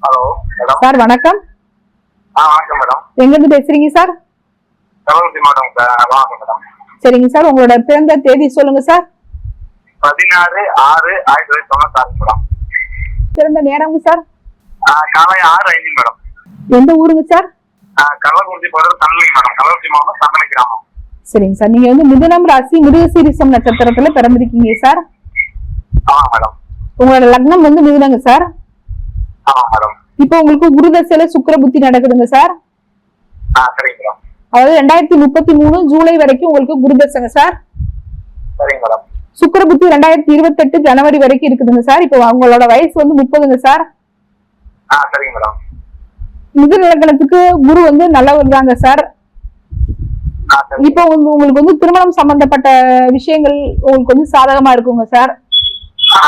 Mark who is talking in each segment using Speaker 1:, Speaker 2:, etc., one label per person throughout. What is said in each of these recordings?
Speaker 1: Hello madam.
Speaker 2: Sir வணக்கம்.
Speaker 1: வணக்கம் madam.
Speaker 2: எங்க இருந்து பேசுறீங்க சார்?
Speaker 1: கள்ளக்குறிச்சி மாவட்டம் வணக்கம் மேடம்.
Speaker 2: சரிங்க சார், உங்களோட பிறந்த தேதி சொல்லுங்க சார்.
Speaker 1: 16/6/1996 மேடம்.
Speaker 2: பிறந்த நேரங்க சார்?
Speaker 1: காலை 6:05 மேடம்.
Speaker 2: எந்த ஊருங்க சார்?
Speaker 1: கள்ளக்குறிச்சி பக்கத்துல தண்ணி மேடம். கள்ளக்குறிச்சி மாவட்டம் தங்கலை கிராமம்.
Speaker 2: சரிங்க சார், நீங்க வந்து மிதுனம் ராசி மிருகசீரிசம் நட்சத்திரத்துல பிறந்திருக்கீங்க சார்.
Speaker 1: ஆமா மேடம்.
Speaker 2: உங்களோட லக்னம் வந்து மிதுனங்க சார்.
Speaker 1: ஆமா மேடம்.
Speaker 2: இப்போ உங்களுக்கு குரு தசையில சுக்கிர புத்தி நடக்குதுங்க சார்.
Speaker 1: சரிங்க மேடம்.
Speaker 2: அதாவது 2033 ஜூலை வரைக்கும் உங்களுக்கு குரு தசைங்க சார்.
Speaker 1: சரிங்க மேடம்.
Speaker 2: சுக்கிர புத்தி 2028 ஜனவரி வரைக்கும் இருக்குதுங்க சார். இப்போ உங்களோட வயசு வந்து 30ங்க சார்.
Speaker 1: சரிங்க மேடம்.
Speaker 2: மிதுன லக்னத்துக்கு குரு வந்து நல்லவர் தாங்க சார். இப்போ உங்களுக்கு வந்து திருமணம் சம்பந்தப்பட்ட விஷயங்கள் உங்களுக்கு வந்து சாதகமா இருக்குங்க சார்.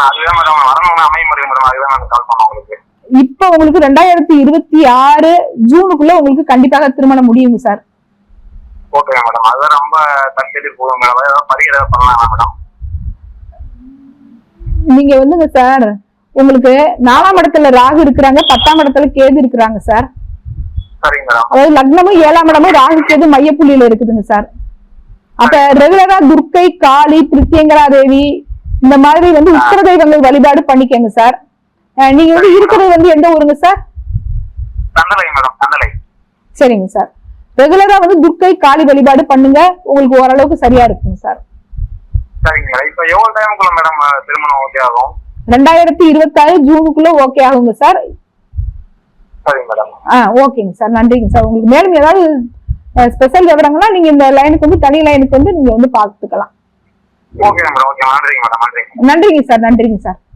Speaker 1: அதுதான் மேடம் வரணும் அமைய முடியும் மேடம். அதுதான் நான் கால் பண்ணேன் உங்களுக்கு.
Speaker 2: இப்போ உங்களுக்கு 2026 ஜூனுக்குள்ள உங்களுக்கு கண்டிப்பாக திருமணம் முடியுங்க சார்.
Speaker 1: Okay madam. அதுதான் ரொம்ப தட்டி போகும் மேடம். ஏதாவது பரிகாரம் பண்ணலாம் மேடம்.
Speaker 2: நீங்க வந்துங்க சார், உங்களுக்கு 4ஆம் இடத்துல ராகு இருக்கிறாங்க, 10ஆம் இடத்துல கேது இருக்கிறாங்க சார்.
Speaker 1: சரிங்க மேடம்.
Speaker 2: அதாவது லக்னமும் 7ஆம் இடமும் ராகு கேது மையப்புள்ளியில இருக்குதுங்க சார். அப்ப ரெகுலரா துர்க்கை, காளி, பிரித்யங்கரா தேவி இந்த மாதிரி வந்து உத்தர தெய்வங்கள் வழிபாடு பண்ணிக்கங்க சார். நீங்க வந்து இருக்கிறது வந்து எந்த ஊருங்க சார்?
Speaker 1: தண்டலை மேடம். தண்டலை.
Speaker 2: சரிங்க சார், ரெகுலரா வந்து துர்க்கை, காளி வழிபாடு பண்ணுங்க, உங்களுக்கு ஓரளவுக்கு சரியா இருக்குங்க சார்.
Speaker 1: சரிங்க மேடம். இப்ப எவ்வளவு டைமுக்குள்ள மேடம் திருமணம் ஓகே ஆகும்?
Speaker 2: 2026 ஜூனுக்குள்ள ஓகே ஆகுங்க சார்.
Speaker 1: சரிங்க மேடம்.
Speaker 2: ஓகேங்க சார், நன்றிங்க சார். உங்களுக்கு மேலும் ஏதாவது ஸ்பெஷல் விவரங்களா நீங்க இந்த லைனுக்கு வந்து தனி லைனுக்கு வந்து நீங்க வந்து பாத்துக்கலாம்.
Speaker 1: Okay madam. ஓகே, நன்றிங்க மேடம். நன்றிங்க.
Speaker 2: நன்றிங்க சார். நன்றிங்க சார்.